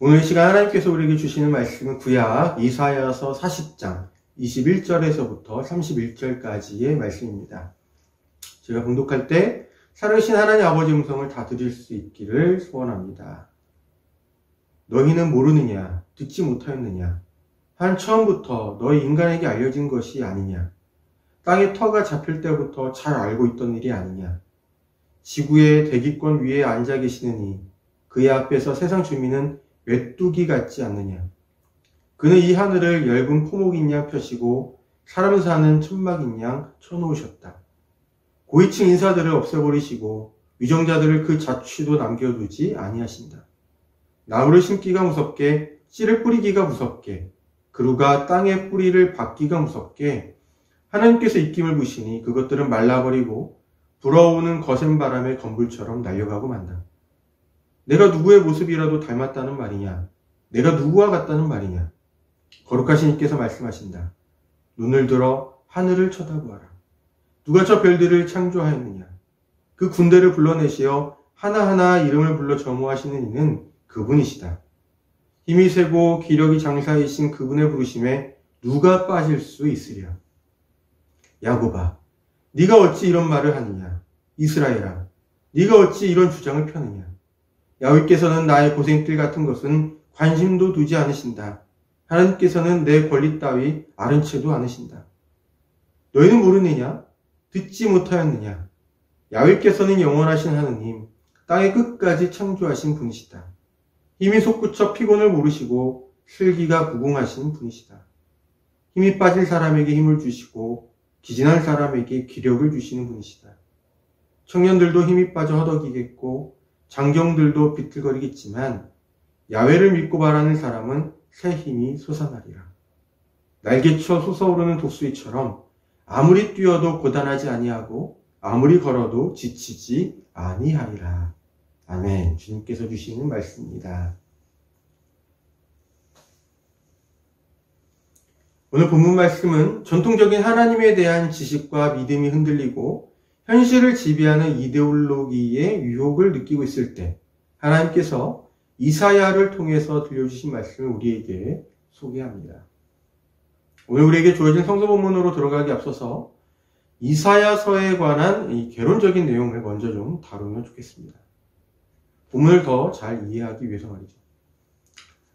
오늘 시간 하나님께서 우리에게 주시는 말씀은 구약 이사야서 40장 21절에서부터 31절까지의 말씀입니다. 제가 봉독할 때 살아계신 하나님 아버지 음성을 다 들을 수 있기를 소원합니다. 너희는 모르느냐? 듣지 못하였느냐? 한 처음부터 너희 인간에게 알려진 것이 아니냐? 땅의 터가 잡힐 때부터 잘 알고 있던 일이 아니냐? 지구의 대기권 위에 앉아 계시느니 그의 앞에서 세상 주민은 메뚜기 같지 않느냐? 그는 이 하늘을 엷은 포목인 양 펴시고 사람 사는 천막인 양 쳐놓으셨다. 고위층 인사들을 없애버리시고 위정자들을 그 자취도 남겨두지 아니하신다. 나무를 심기가 무섭게 씨를 뿌리기가 무섭게 그루가 땅에 뿌리를 박기가 무섭게 하나님께서 입김을 부시니 그것들은 말라버리고 불어오는 거센 바람의 건불처럼 날려가고 만다. 내가 누구의 모습이라도 닮았다는 말이냐? 내가 누구와 같다는 말이냐? 거룩하신 이께서 말씀하신다. 눈을 들어 하늘을 쳐다보아라. 누가 저 별들을 창조하였느냐? 그 군대를 불러내시어 하나하나 이름을 불러 점호하시는 이는 그분이시다. 힘이 세고 기력이 장사이신 그분의 부르심에 누가 빠질 수 있으랴? 야곱아, 네가 어찌 이런 말을 하느냐? 이스라엘아, 네가 어찌 이런 주장을 펴느냐? 야훼께서는 나의 고생길 같은 것은 관심도 두지 않으신다. 하나님께서는 내 권리 따위 아는 채도 않으신다. 너희는 모르느냐? 듣지 못하였느냐? 야훼께서는 영원하신 하느님, 땅의 끝까지 창조하신 분이시다. 힘이 솟구쳐 피곤을 모르시고 슬기가 무궁하신 분이시다. 힘이 빠질 사람에게 힘을 주시고 기진한 사람에게 기력을 주시는 분이시다. 청년들도 힘이 빠져 허덕이겠고 장정들도 비틀거리겠지만 야훼를 믿고 바라는 사람은 새 힘이 솟아나리라. 날개쳐 솟아오르는 독수리처럼 아무리 뛰어도 고단하지 아니하고 아무리 걸어도 지치지 아니하리라. 아멘. 주님께서 주시는 말씀입니다. 오늘 본문 말씀은 전통적인 하나님에 대한 지식과 믿음이 흔들리고 현실을 지배하는 이데올로기의 유혹을 느끼고 있을 때 하나님께서 이사야를 통해서 들려주신 말씀을 우리에게 소개합니다. 오늘 우리에게 주어진 성서 본문으로 들어가기 앞서서 이사야서에 관한 이 개론적인 내용을 먼저 좀 다루면 좋겠습니다. 본문을 더 잘 이해하기 위해서 말이죠.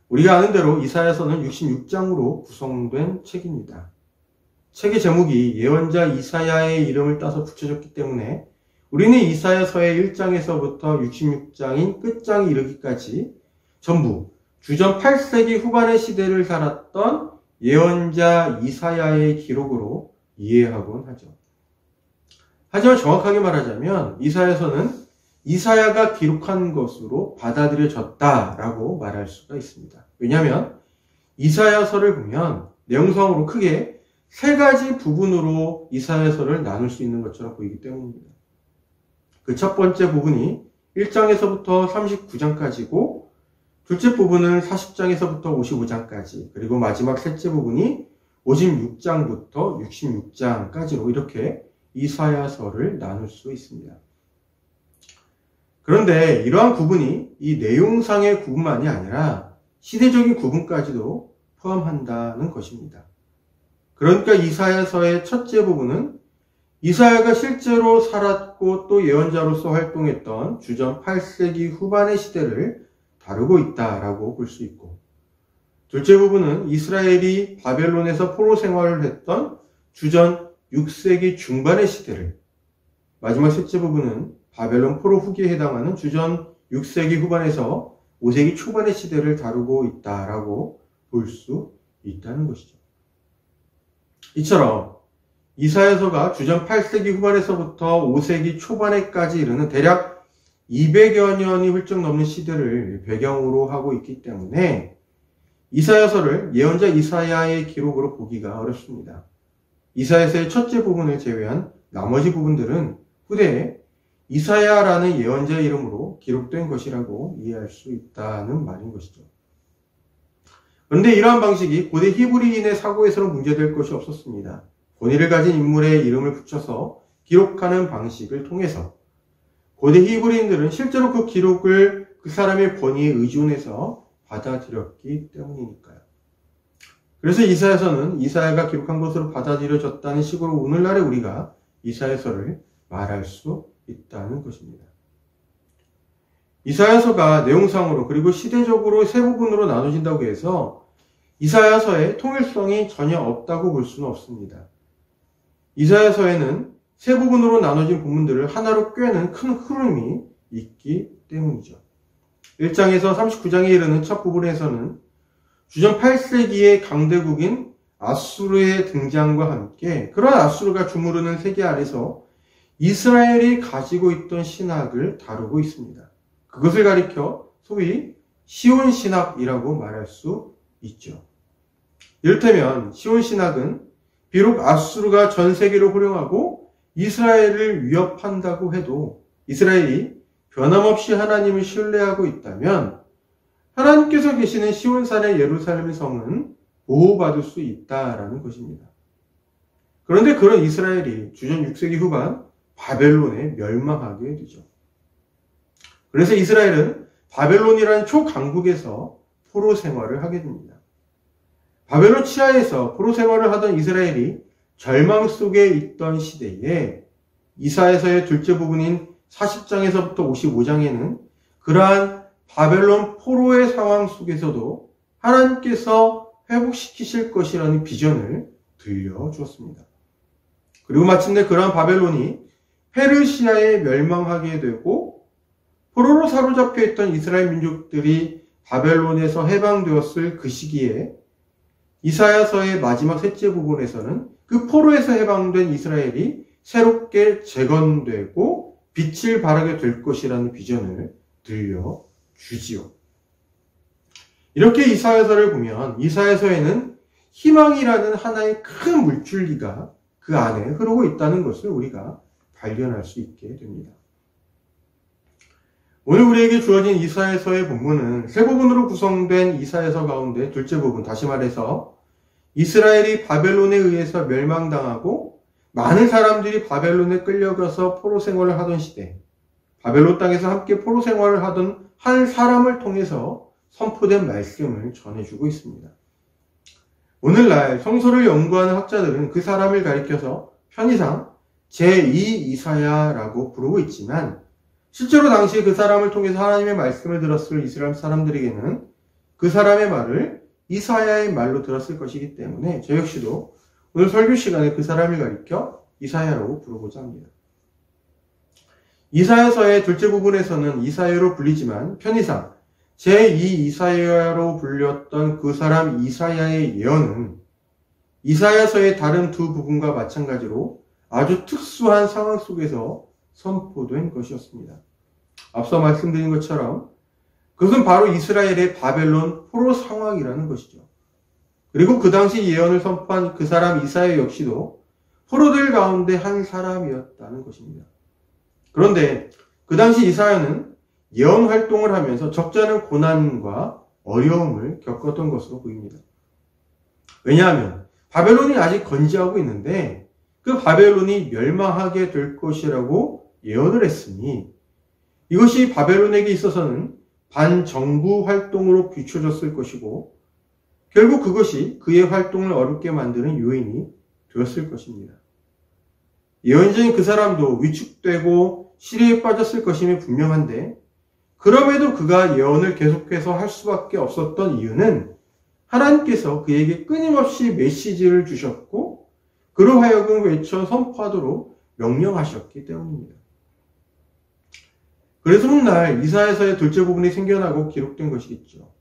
우리가 아는 대로 이사야서는 66장으로 구성된 책입니다. 책의 제목이 예언자 이사야의 이름을 따서 붙여졌기 때문에 우리는 이사야서의 1장에서부터 66장인 끝장에 이르기까지 전부 주전 8세기 후반의 시대를 살았던 예언자 이사야의 기록으로 이해하곤 하죠. 하지만 정확하게 말하자면 이사야서는 이사야가 기록한 것으로 받아들여졌다라고 말할 수가 있습니다. 왜냐하면 이사야서를 보면 내용상으로 크게 세 가지 부분으로 이사야서를 나눌 수 있는 것처럼 보이기 때문입니다. 그 첫 번째 부분이 1장에서부터 39장까지고 둘째 부분은 40장에서부터 55장까지 그리고 마지막 셋째 부분이 56장부터 66장까지로 이렇게 이사야서를 나눌 수 있습니다. 그런데 이러한 구분이 이 내용상의 구분만이 아니라 시대적인 구분까지도 포함한다는 것입니다. 그러니까 이사야서의 첫째 부분은 이사야가 실제로 살았고 또 예언자로서 활동했던 주전 8세기 후반의 시대를 다루고 있다라고 볼 수 있고 둘째 부분은 이스라엘이 바벨론에서 포로 생활을 했던 주전 6세기 중반의 시대를 마지막 셋째 부분은 바벨론 포로 후기에 해당하는 주전 6세기 후반에서 5세기 초반의 시대를 다루고 있다라고 볼 수 있다는 것이죠. 이처럼 이사야서가 주전 8세기 후반에서부터 5세기 초반에까지 이르는 대략 200여 년이 훌쩍 넘는 시대를 배경으로 하고 있기 때문에 이사야서를 예언자 이사야의 기록으로 보기가 어렵습니다. 이사야서의 첫째 부분을 제외한 나머지 부분들은 후대에 이사야라는 예언자의 이름으로 기록된 것이라고 이해할 수 있다는 말인 것이죠. 그런데 이러한 방식이 고대 히브리인의 사고에서는 문제될 것이 없었습니다. 권위를 가진 인물의 이름을 붙여서 기록하는 방식을 통해서 고대 히브리인들은 실제로 그 기록을 그 사람의 권위에 의존해서 받아들였기 때문이니까요. 그래서 이사야서는 이사야가 기록한 것으로 받아들여졌다는 식으로 오늘날의 우리가 이사야서를 말할 수 있다는 것입니다. 이사야서가 내용상으로 그리고 시대적으로 세 부분으로 나눠진다고 해서 이사야서의 통일성이 전혀 없다고 볼 수는 없습니다. 이사야서에는 세 부분으로 나눠진 부분들을 하나로 꿰는 큰 흐름이 있기 때문이죠. 1장에서 39장에 이르는 첫 부분에서는 주전 8세기의 강대국인 아수르의 등장과 함께 그러한 아수르가 주무르는 세계 아래서 이스라엘이 가지고 있던 신학을 다루고 있습니다. 그것을 가리켜 소위 시온 신학이라고 말할 수 있죠. 이를테면 시온 신학은 비록 아수르가 전 세계를 호령하고 이스라엘을 위협한다고 해도 이스라엘이 변함없이 하나님을 신뢰하고 있다면 하나님께서 계시는 시온산의 예루살렘 성은 보호받을 수 있다라는 것입니다. 그런데 그런 이스라엘이 주전 6세기 후반 바벨론에 멸망하게 되죠. 그래서 이스라엘은 바벨론이라는 초강국에서 포로 생활을 하게 됩니다. 바벨론 치하에서 포로 생활을 하던 이스라엘이 절망 속에 있던 시대에 이사야서의 둘째 부분인 40장에서부터 55장에는 그러한 바벨론 포로의 상황 속에서도 하나님께서 회복시키실 것이라는 비전을 들려주었습니다. 그리고 마침내 그러한 바벨론이 페르시아에 멸망하게 되고 포로로 사로잡혀 있던 이스라엘 민족들이 바벨론에서 해방되었을 그 시기에 이사야서의 마지막 셋째 부분에서는 그 포로에서 해방된 이스라엘이 새롭게 재건되고 빛을 발하게 될 것이라는 비전을 들려주지요. 이렇게 이사야서를 보면 이사야서에는 희망이라는 하나의 큰 물줄기가 그 안에 흐르고 있다는 것을 우리가 발견할 수 있게 됩니다. 오늘 우리에게 주어진 이사야서의 본문은 세 부분으로 구성된 이사야서 가운데 둘째 부분, 다시 말해서 이스라엘이 바벨론에 의해서 멸망당하고 많은 사람들이 바벨론에 끌려가서 포로 생활을 하던 시대, 바벨론 땅에서 함께 포로 생활을 하던 한 사람을 통해서 선포된 말씀을 전해주고 있습니다. 오늘날 성서를 연구하는 학자들은 그 사람을 가리켜서 편의상 제2 이사야라고 부르고 있지만 실제로 당시에 그 사람을 통해서 하나님의 말씀을 들었을 이스라엘 사람들에게는 그 사람의 말을 이사야의 말로 들었을 것이기 때문에 저 역시도 오늘 설교 시간에 그 사람을 가리켜 이사야라고 부르고자 합니다. 이사야서의 둘째 부분에서는 이사야로 불리지만 편의상 제2 이사야로 불렸던 그 사람 이사야의 예언은 이사야서의 다른 두 부분과 마찬가지로 아주 특수한 상황 속에서 선포된 것이었습니다. 앞서 말씀드린 것처럼 그것은 바로 이스라엘의 바벨론 포로 상황이라는 것이죠. 그리고 그 당시 예언을 선포한 그 사람 이사야 역시도 포로들 가운데 한 사람이었다는 것입니다. 그런데 그 당시 이사야는 예언 활동을 하면서 적지 않은 고난과 어려움을 겪었던 것으로 보입니다. 왜냐하면 바벨론이 아직 건재하고 있는데 그 바벨론이 멸망하게 될 것이라고 예언을 했으니 이것이 바벨론에게 있어서는 반정부 활동으로 비춰졌을 것이고 결국 그것이 그의 활동을 어렵게 만드는 요인이 되었을 것입니다. 예언자인 그 사람도 위축되고 시리에 빠졌을 것임이 분명한데 그럼에도 그가 예언을 계속해서 할 수밖에 없었던 이유는 하나님께서 그에게 끊임없이 메시지를 주셨고 그로 하여금 외쳐 선포하도록 명령하셨기 때문입니다. 그래서 훗날 이사야서의 둘째 부분이 생겨나고 기록된 것이겠죠.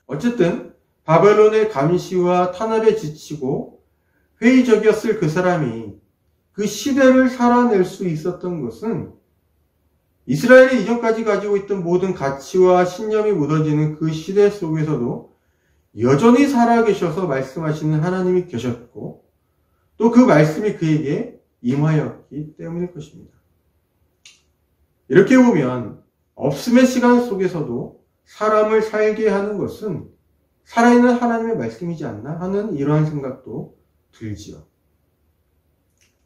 어쨌든 바벨론의 감시와 탄압에 지치고 회의적이었을 그 사람이 그 시대를 살아낼 수 있었던 것은 이스라엘이 이전까지 가지고 있던 모든 가치와 신념이 묻어지는 그 시대 속에서도 여전히 살아계셔서 말씀하시는 하나님이 계셨고 또 그 말씀이 그에게 임하였기 때문일 것입니다. 이렇게 보면 없음의 시간 속에서도 사람을 살게 하는 것은 살아있는 하나님의 말씀이지 않나 하는 이러한 생각도 들지요.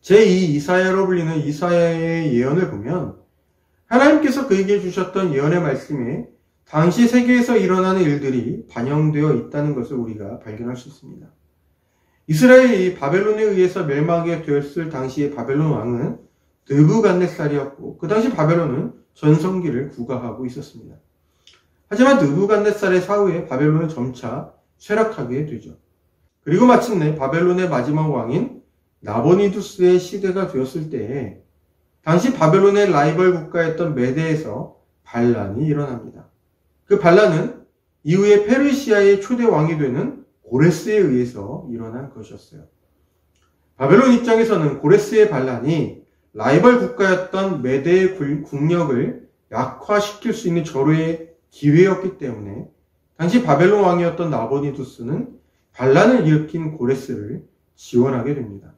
제2 이사야로 불리는 이사야의 예언을 보면 하나님께서 그에게 주셨던 예언의 말씀에 당시 세계에서 일어나는 일들이 반영되어 있다는 것을 우리가 발견할 수 있습니다. 이스라엘이 바벨론에 의해서 멸망하게 되었을 당시의 바벨론 왕은 느부갓네살이었고 그 당시 바벨론은 전성기를 구가하고 있었습니다. 하지만 느부갓네살의 사후에 바벨론은 점차 쇠락하게 되죠. 그리고 마침내 바벨론의 마지막 왕인 나보니두스의 시대가 되었을 때에 당시 바벨론의 라이벌 국가였던 메대에서 반란이 일어납니다. 그 반란은 이후에 페르시아의 초대 왕이 되는 고레스에 의해서 일어난 것이었어요. 바벨론 입장에서는 고레스의 반란이 라이벌 국가였던 메대의 국력을 약화시킬 수 있는 절호의 기회였기 때문에 당시 바벨론 왕이었던 나보니두스는 반란을 일으킨 고레스를 지원하게 됩니다.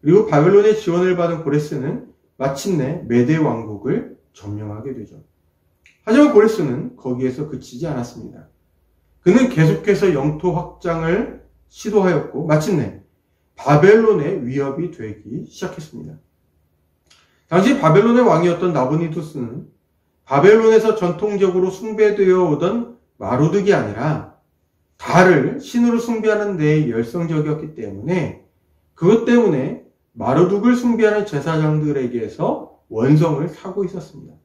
그리고 바벨론의 지원을 받은 고레스는 마침내 메대 왕국을 점령하게 되죠. 하지만 고레스는 거기에서 그치지 않았습니다. 그는 계속해서 영토 확장을 시도하였고 마침내 바벨론의 위협이 되기 시작했습니다. 당시 바벨론의 왕이었던 나보니두스는 바벨론에서 전통적으로 숭배되어 오던 마루득이 아니라 달을 신으로 숭배하는 데에 열성적이었기 때문에 그것 때문에 마루득을 숭배하는 제사장들에게서 원성을 사고 있었습니다.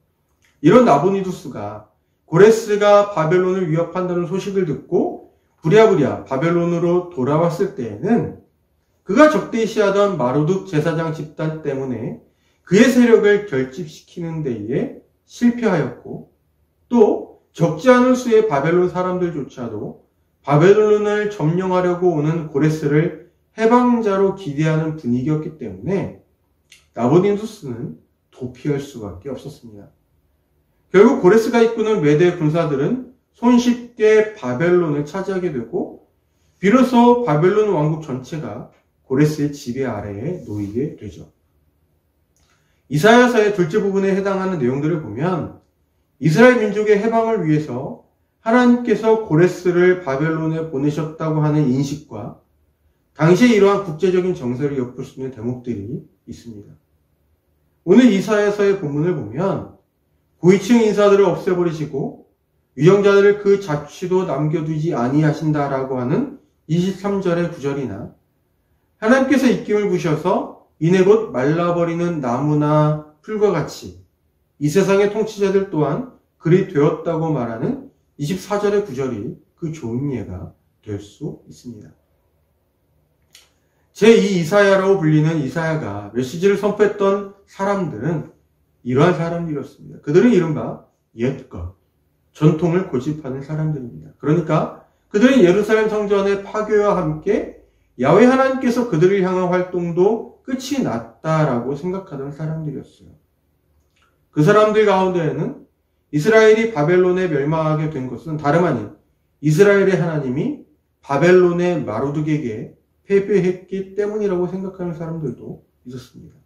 이런 나보니두스가 고레스가 바벨론을 위협한다는 소식을 듣고 부랴부랴 바벨론으로 돌아왔을 때에는 그가 적대시하던 마루득 제사장 집단 때문에 그의 세력을 결집시키는 데에 실패하였고 또 적지 않은 수의 바벨론 사람들조차도 바벨론을 점령하려고 오는 고레스를 해방자로 기대하는 분위기였기 때문에 나보니두스는 도피할 수밖에 없었습니다. 결국 고레스가 이끄는 메대 군사들은 손쉽게 바벨론을 차지하게 되고 비로소 바벨론 왕국 전체가 고레스의 지배 아래에 놓이게 되죠. 이사야서의 둘째 부분에 해당하는 내용들을 보면 이스라엘 민족의 해방을 위해서 하나님께서 고레스를 바벨론에 보내셨다고 하는 인식과 당시에 이러한 국제적인 정세를 엿볼 수 있는 대목들이 있습니다. 오늘 이사야서의 본문을 보면 고위층 인사들을 없애버리시고 유정자들을 그 자취도 남겨두지 아니하신다라고 하는 23절의 구절이나 하나님께서 입김을 부셔서 이내 곧 말라버리는 나무나 풀과 같이 이 세상의 통치자들 또한 그리 되었다고 말하는 24절의 구절이 그 좋은 예가 될 수 있습니다. 제2 이사야라고 불리는 이사야가 메시지를 선포했던 사람들은 이러한 사람들이었습니다. 그들은 이른바 옛것, 전통을 고집하는 사람들입니다. 그러니까 그들은 예루살렘 성전의 파괴와 함께 야훼 하나님께서 그들을 향한 활동도 끝이 났다라고 생각하던 사람들이었어요. 그 사람들 가운데에는 이스라엘이 바벨론에 멸망하게 된 것은 다름 아닌 이스라엘의 하나님이 바벨론의 마루득에게 패배했기 때문이라고 생각하는 사람들도 있었습니다.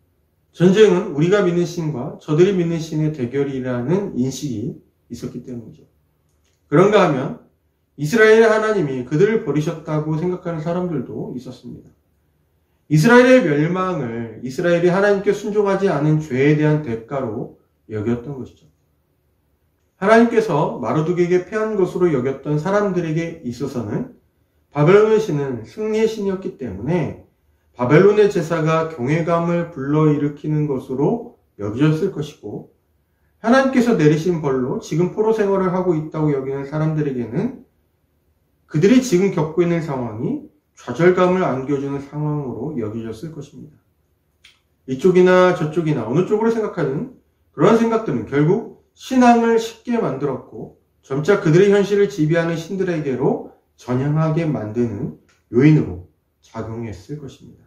전쟁은 우리가 믿는 신과 저들이 믿는 신의 대결이라는 인식이 있었기 때문이죠. 그런가 하면 이스라엘의 하나님이 그들을 버리셨다고 생각하는 사람들도 있었습니다. 이스라엘의 멸망을 이스라엘이 하나님께 순종하지 않은 죄에 대한 대가로 여겼던 것이죠. 하나님께서 마루득에게 패한 것으로 여겼던 사람들에게 있어서는 바벨론의 신은 승리의 신이었기 때문에 바벨론의 제사가 경외감을 불러일으키는 것으로 여겨졌을 것이고 하나님께서 내리신 벌로 지금 포로 생활을 하고 있다고 여기는 사람들에게는 그들이 지금 겪고 있는 상황이 좌절감을 안겨주는 상황으로 여겨졌을 것입니다. 이쪽이나 저쪽이나 어느 쪽으로 생각하는 그런 생각들은 결국 신앙을 쉽게 만들었고 점차 그들의 현실을 지배하는 신들에게로 전향하게 만드는 요인으로 작용했을 것입니다.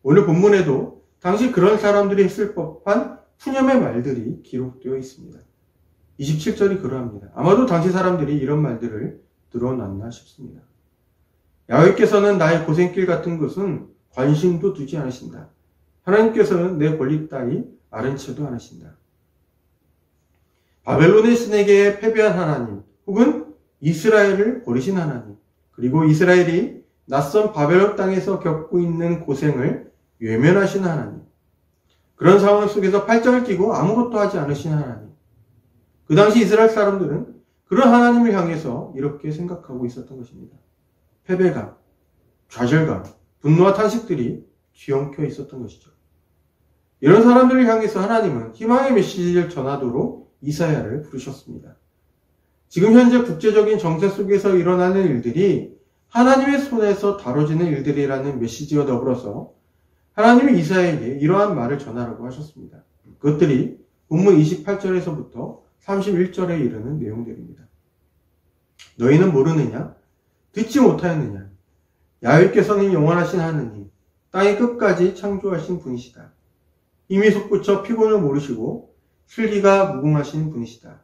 오늘 본문에도 당시 그런 사람들이 했을 법한 푸념의 말들이 기록되어 있습니다. 27절이 그러합니다. 아마도 당시 사람들이 이런 말들을 늘어놨나 싶습니다. 야훼께서는 나의 고생길 같은 것은 관심도 두지 않으신다. 하나님께서는 내 권리 따위 아는 채도 않으신다. 바벨론의 신에게 패배한 하나님 혹은 이스라엘을 버리신 하나님 그리고 이스라엘이 낯선 바벨론 땅에서 겪고 있는 고생을 외면하신 하나님 그런 상황 속에서 팔짱을 끼고 아무것도 하지 않으신 하나님 그 당시 이스라엘 사람들은 그런 하나님을 향해서 이렇게 생각하고 있었던 것입니다. 패배감, 좌절감, 분노와 탄식들이 뒤엉켜 있었던 것이죠. 이런 사람들을 향해서 하나님은 희망의 메시지를 전하도록 이사야를 부르셨습니다. 지금 현재 국제적인 정세 속에서 일어나는 일들이 하나님의 손에서 다뤄지는 일들이라는 메시지와 더불어서 하나님이 이사야에게 이러한 말을 전하라고 하셨습니다. 그것들이 본문 28절에서부터 31절에 이르는 내용들입니다. 너희는 모르느냐? 듣지 못하였느냐? 야훼께서는 영원하신 하느님, 땅의 끝까지 창조하신 분이시다. 힘이 솟구쳐 피곤을 모르시고 슬기가 무궁하신 분이시다.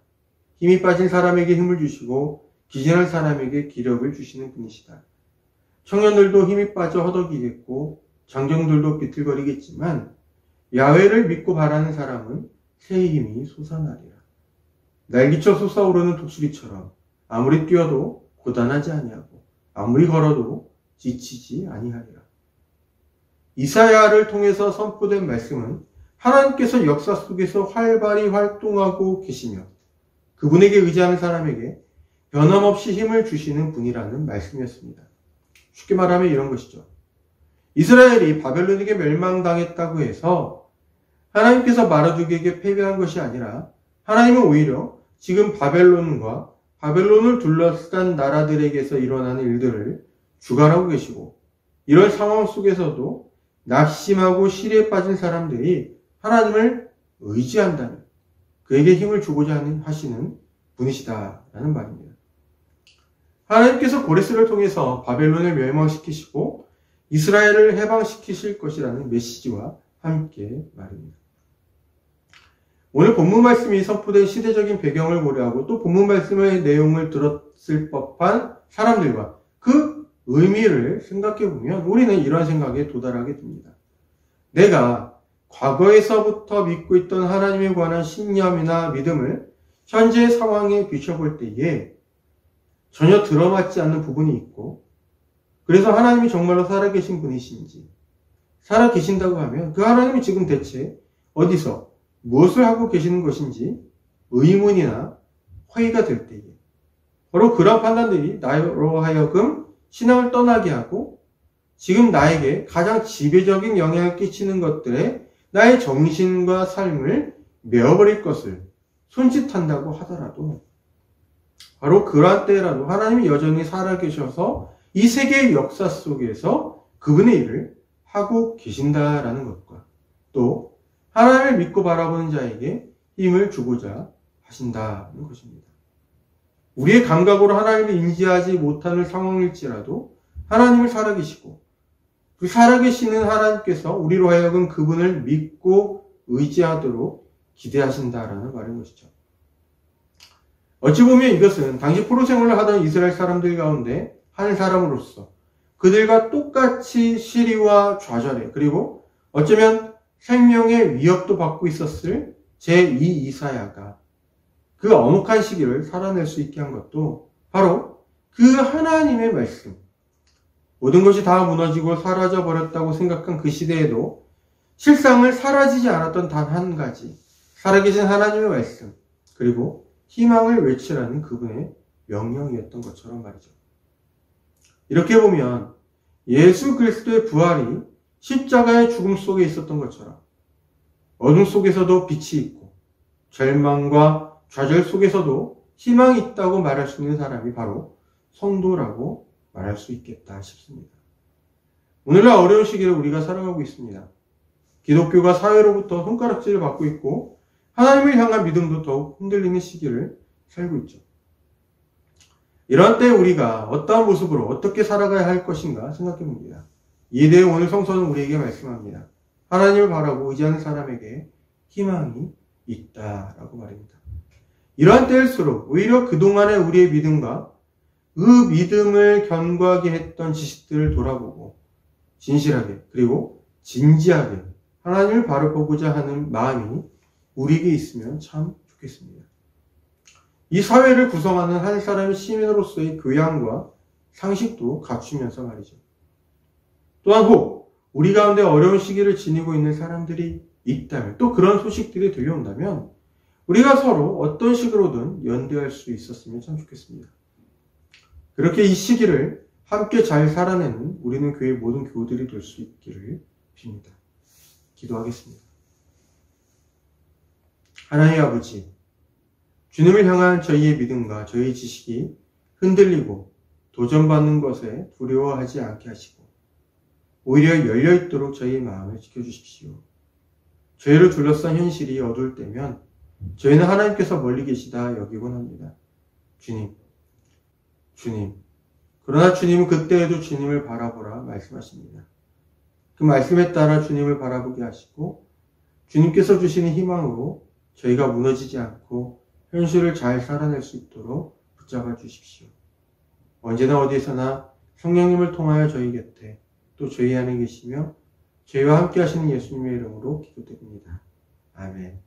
힘이 빠진 사람에게 힘을 주시고 기진한 사람에게 기력을 주시는 분이시다. 청년들도 힘이 빠져 허덕이겠고 장정들도 비틀거리겠지만 야훼를 믿고 바라는 사람은 새의 힘이 솟아나리라. 날개쳐 솟아오르는 독수리처럼 아무리 뛰어도 고단하지 아니하고 아무리 걸어도 지치지 아니하리라. 이사야를 통해서 선포된 말씀은 하나님께서 역사 속에서 활발히 활동하고 계시며 그분에게 의지하는 사람에게 변함없이 힘을 주시는 분이라는 말씀이었습니다. 쉽게 말하면 이런 것이죠. 이스라엘이 바벨론에게 멸망당했다고 해서 하나님께서 마르둑에게 패배한 것이 아니라 하나님은 오히려 지금 바벨론과 바벨론을 둘러싼 나라들에게서 일어나는 일들을 주관하고 계시고 이런 상황 속에서도 낙심하고 시리에 빠진 사람들이 하나님을 의지한다면 그에게 힘을 주고자 하시는 분이시다라는 말입니다. 하나님께서 고레스를 통해서 바벨론을 멸망시키시고 이스라엘을 해방시키실 것이라는 메시지와 함께 말입니다. 오늘 본문 말씀이 선포된 시대적인 배경을 고려하고 또 본문 말씀의 내용을 들었을 법한 사람들과 그 의미를 생각해 보면 우리는 이런 생각에 도달하게 됩니다. 내가 과거에서부터 믿고 있던 하나님에 관한 신념이나 믿음을 현재의 상황에 비춰볼 때에 전혀 들어맞지 않는 부분이 있고 그래서 하나님이 정말로 살아계신 분이신지 살아계신다고 하면 그 하나님이 지금 대체 어디서 무엇을 하고 계시는 것인지 의문이나 회의가 될 때에 바로 그런 판단들이 나로 하여금 신앙을 떠나게 하고 지금 나에게 가장 지배적인 영향을 끼치는 것들에 나의 정신과 삶을 메어버릴 것을 손짓한다고 하더라도 바로 그러한 때라도 하나님이 여전히 살아계셔서 이 세계의 역사 속에서 그분의 일을 하고 계신다라는 것과 또 하나님을 믿고 바라보는 자에게 힘을 주고자 하신다는 것입니다. 우리의 감각으로 하나님을 인지하지 못하는 상황일지라도 하나님을 살아계시고 그 살아계시는 하나님께서 우리로 하여금 그분을 믿고 의지하도록 기대하신다라는 말인 것이죠. 어찌 보면 이것은 당시 포로 생활을 하던 이스라엘 사람들 가운데 한 사람으로서 그들과 똑같이 시리와 좌절에 그리고 어쩌면 생명의 위협도 받고 있었을 제2 이사야가 그 엄혹한 시기를 살아낼 수 있게 한 것도 바로 그 하나님의 말씀, 모든 것이 다 무너지고 사라져버렸다고 생각한 그 시대에도 실상을 사라지지 않았던 단 한 가지, 살아계신 하나님의 말씀, 그리고 희망을 외치라는 그분의 명령이었던 것처럼 말이죠. 이렇게 보면 예수 그리스도의 부활이 십자가의 죽음 속에 있었던 것처럼 어둠 속에서도 빛이 있고 절망과 좌절 속에서도 희망이 있다고 말할 수 있는 사람이 바로 성도라고 말할 수 있겠다 싶습니다. 오늘날 어려운 시기를 우리가 살아가고 있습니다. 기독교가 사회로부터 손가락질을 받고 있고 하나님을 향한 믿음도 더욱 흔들리는 시기를 살고 있죠. 이런 때 우리가 어떠한 모습으로 어떻게 살아가야 할 것인가 생각해 봅니다. 이에 대해 오늘 성서는 우리에게 말씀합니다. 하나님을 바라고 의지하는 사람에게 희망이 있다라고 말입니다. 이러한 때일수록 오히려 그동안의 우리의 믿음과 그 믿음을 견고하게 했던 지식들을 돌아보고 진실하게 그리고 진지하게 하나님을 바라보고자 하는 마음이 우리에게 있으면 참 좋겠습니다. 이 사회를 구성하는 한 사람의 시민으로서의 교양과 상식도 갖추면서 말이죠. 또한 혹 우리 가운데 어려운 시기를 지니고 있는 사람들이 있다면 또 그런 소식들이 들려온다면 우리가 서로 어떤 식으로든 연대할 수 있었으면 참 좋겠습니다. 그렇게 이 시기를 함께 잘 살아내는 우리는 교회 모든 교우들이 될 수 있기를 빕니다. 기도하겠습니다. 하나님 아버지, 주님을 향한 저희의 믿음과 저희의 지식이 흔들리고 도전받는 것에 두려워하지 않게 하시고 오히려 열려있도록 저희의 마음을 지켜주십시오. 저희를 둘러싼 현실이 어두울 때면 저희는 하나님께서 멀리 계시다 여기곤 합니다. 주님. 그러나 주님은 그때에도 주님을 바라보라 말씀하십니다. 그 말씀에 따라 주님을 바라보게 하시고 주님께서 주시는 희망으로 저희가 무너지지 않고 현실을 잘 살아낼 수 있도록 붙잡아 주십시오. 언제나 어디서나 성령님을 통하여 저희 곁에 또 저희 안에 계시며 저희와 함께 하시는 예수님의 이름으로 기도드립니다. 아멘.